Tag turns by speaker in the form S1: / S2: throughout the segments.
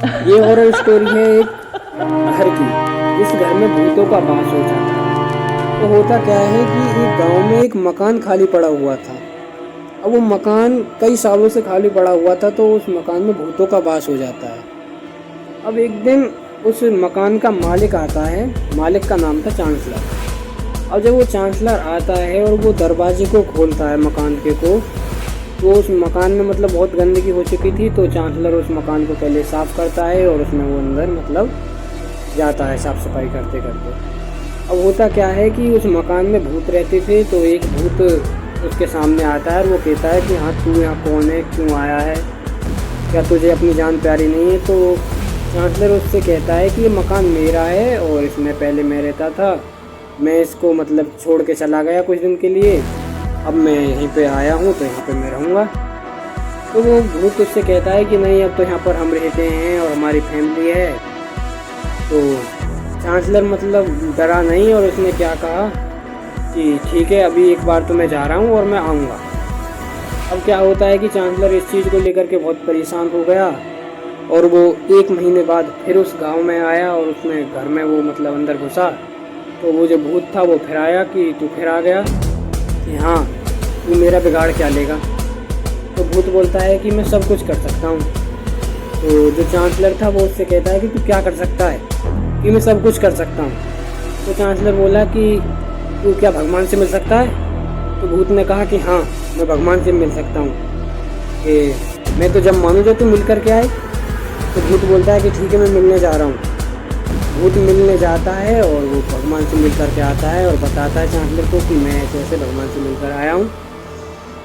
S1: ये horror story है एक घर की। इस घर में भूतों का वास हो जाता है। तो होता क्या है कि एक गांव में एक मकान खाली पड़ा हुआ था। अब वो मकान कई सालों से खाली पड़ा हुआ था, तो उस मकान में भूतों का वास हो जाता है। अब एक दिन उस मकान का मालिक आता है। मालिक का नाम था चांसलर। अब जब वो चांसलर आता है और वो दरवाजे को खोलता है मकान के को, तो उस मकान में मतलब बहुत गंदगी हो चुकी थी। तो चांसलर उस मकान को पहले साफ़ करता है और उसमें वो अंदर मतलब जाता है साफ़ सफाई करते करते। अब होता क्या है कि उस मकान में भूत रहते थे। तो एक भूत उसके सामने आता है और वो कहता है कि हाँ, तू यहाँ कौन है, क्यों आया है, क्या तुझे अपनी जान प्यारी नहीं है। तो चांसलर उससे कहता है कि ये मकान मेरा है और इसमें पहले मैं रहता था। मैं इसको मतलब छोड़ के चला गया कुछ दिन के लिए। अब मैं यहीं पे आया हूँ तो यहाँ पे मैं रहूँगा। तो वो भूत उससे कहता है कि नहीं, अब तो यहाँ पर हम रहते हैं और हमारी फैमिली है। तो चांसलर मतलब डरा नहीं और उसने क्या कहा कि ठीक है, अभी एक बार तो मैं जा रहा हूँ और मैं आऊँगा। अब क्या होता है कि चांसलर इस चीज़ को लेकर के बहुत परेशान हो गया और वो एक महीने बाद फिर उस गांव में आया और उसने घर में वो मतलब अंदर घुसा। तो वो जो भूत था वो फिर आया कि तू फिर आ गया, कि हाँ, तू मेरा बिगाड़ क्या लेगा। तो भूत बोलता है कि मैं सब कुछ कर सकता हूँ। तो जो चांसलर था वो उससे कहता है कि तू क्या कर सकता है, कि मैं सब कुछ कर सकता हूँ। तो चांसलर बोला कि तू क्या भगवान से मिल सकता है। तो भूत ने कहा कि हाँ, मैं भगवान से मिल सकता हूँ, कि मैं तो जब मानूँ जब तू मिल कर के आए। तो भूत बोलता है कि ठीक है, मैं मिलने जा रहा हूँ। भूत मिलने जाता है और वो भगवान से मिल कर के आता है और बताता है चांसलर को कि मैं ऐसे ऐसे भगवान से मिलकर आया हूँ।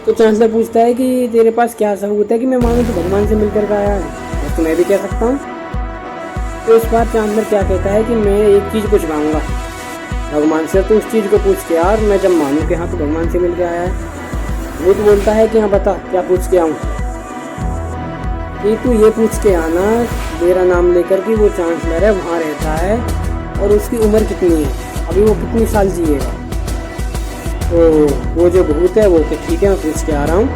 S1: तो चांसलर पूछता है कि तेरे पास क्या सबूत है कि मैं मानूँ तो भगवान से मिलकर के आया है, तो मैं भी कह सकता हूँ। तो इस बार चांसलर क्या कहता है कि मैं एक चीज़ पूछवाऊँगा भगवान से, तो उस चीज़ को पूछ के यार, मैं जब मानूँ कि हाँ तो भगवान से मिल के आया है। भूत बोलता है कि हाँ बता, क्या पूछ के आऊँ। कि तू ये पूछ के आना, मेरा नाम लेकर कि वो चांसलर है वहाँ रहता है और उसकी उम्र कितनी है, अभी वो कितनी साल जिएगा। तो वो जो भूत है वो तो ठीक है, मैं पूछ के आ रहा हूँ।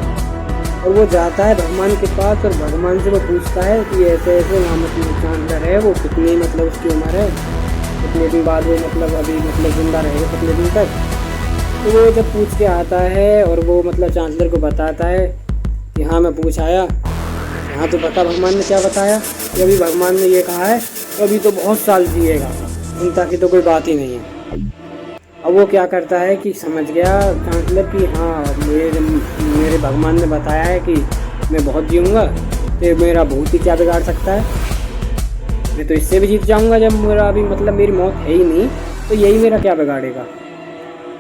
S1: और वो जाता है भगवान के पास और भगवान से वो पूछता है कि ऐसे ऐसे वहाँ मतलब चांसलर है, वो कितनी मतलब उसकी उम्र है, कितने दिन बाद वो मतलब अभी मतलब जिंदा रहेगा, कितने दिन तक। तो वो जब पूछ के आता है और वो मतलब चांसलर को बताता है कि हाँ मैं पूछ आया। हाँ तो बता भगवान ने क्या बताया। कि अभी भगवान ने ये कहा है कि अभी तो बहुत साल जिएगा, चिंता की तो कोई बात ही नहीं है। अब वो क्या करता है कि समझ गया चांसलर कि हाँ, मेरे मेरे भगवान ने बताया है कि मैं बहुत जीऊँगा, तो मेरा भूत ही क्या बिगाड़ सकता है। मैं तो इससे भी जीत जाऊँगा, जब मेरा अभी मतलब मेरी मौत है ही नहीं, तो यही मेरा क्या बिगाड़ेगा।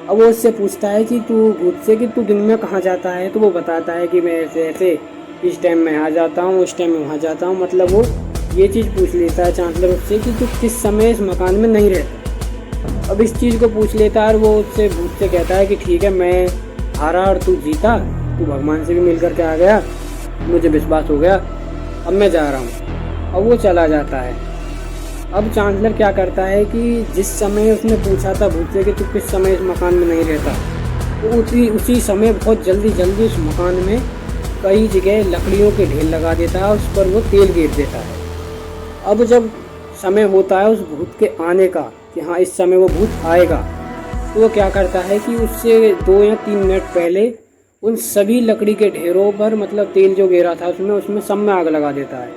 S1: अब वो उससे पूछता है कि तू भूत से कि तू दिन में कहाँ जाता है। तो वो बताता है कि मैं ऐसे ऐसे इस टाइम में यहाँ जाता हूँ, उस टाइम में वहाँ जाता हूँ। मतलब वो ये चीज़ पूछ लेता है चांसलर उससे कि तू किस समय इस मकान में नहीं रहता। अब इस चीज़ को पूछ लेता है और वो उससे भूत से कहता है कि ठीक है, मैं हारा और तू जीता, तू भगवान से भी मिल कर के आ गया, मुझे विश्वास हो गया, अब मैं जा रहा हूँ। अब वो चला जाता है। अब चांसलर क्या करता है कि जिस समय उसने पूछा था भूत से कि तू किस समय इस मकान में नहीं रहता, तो उसी समय बहुत जल्दी जल्दी उस मकान में कई जगह लकड़ियों के ढेर लगा देता है, उस पर वो तेल गिर देता है। अब जब समय होता है उस भूत के आने का कि हाँ इस समय वो भूत आएगा, तो वो क्या करता है कि उससे 2 या 3 मिनट पहले उन सभी लकड़ी के ढेरों पर मतलब तेल जो गिरा था उसमें सब में आग लगा देता है।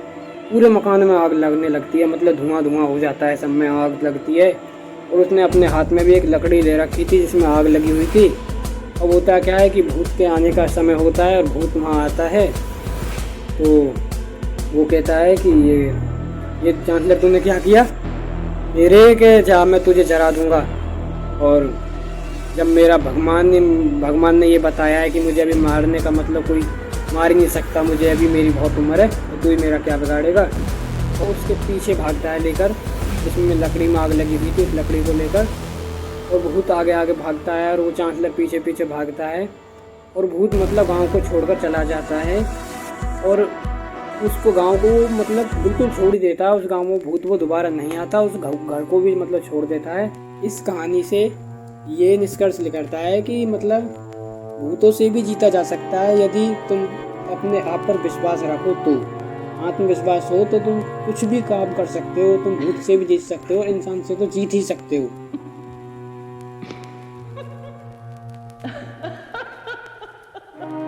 S1: पूरे मकान में आग लगने लगती है, मतलब धुआं धुआं हो जाता है, सब में आग लगती है। और उसने अपने हाथ में भी एक लकड़ी ले रखी थी जिसमें आग लगी हुई थी। अब होता क्या है कि भूत के आने का समय होता है और भूत वहाँ आता है। तो वो कहता है कि ये चांसलर तूने क्या किया, मेरे के जा मैं तुझे जला दूंगा। और जब मेरा भगवान ने ये बताया है कि मुझे अभी मारने का मतलब कोई मार ही नहीं सकता, मुझे अभी मेरी बहुत उम्र है, तो तू ही मेरा क्या बिगाड़ेगा। और उसके पीछे भागता है लेकर, जिसमें लकड़ी में आग लगी हुई थी उस लकड़ी को लेकर। और भूत आगे आगे भागता है और वो चांसलर पीछे पीछे भागता है। और भूत मतलब गांव को छोड़कर चला जाता है और उसको गांव को मतलब बिल्कुल छोड़ ही देता है। उस गांव में भूत वो दोबारा नहीं आता, उस घर को भी मतलब छोड़ देता है। इस कहानी से ये निष्कर्ष निकलता है कि मतलब भूतों से भी जीता जा सकता है यदि तुम अपने आप पर विश्वास रखो तो। आत्मविश्वास हो तो तुम कुछ भी काम कर सकते हो। तुम भूत से भी जीत सकते हो, इंसान से तो जीत ही सकते हो।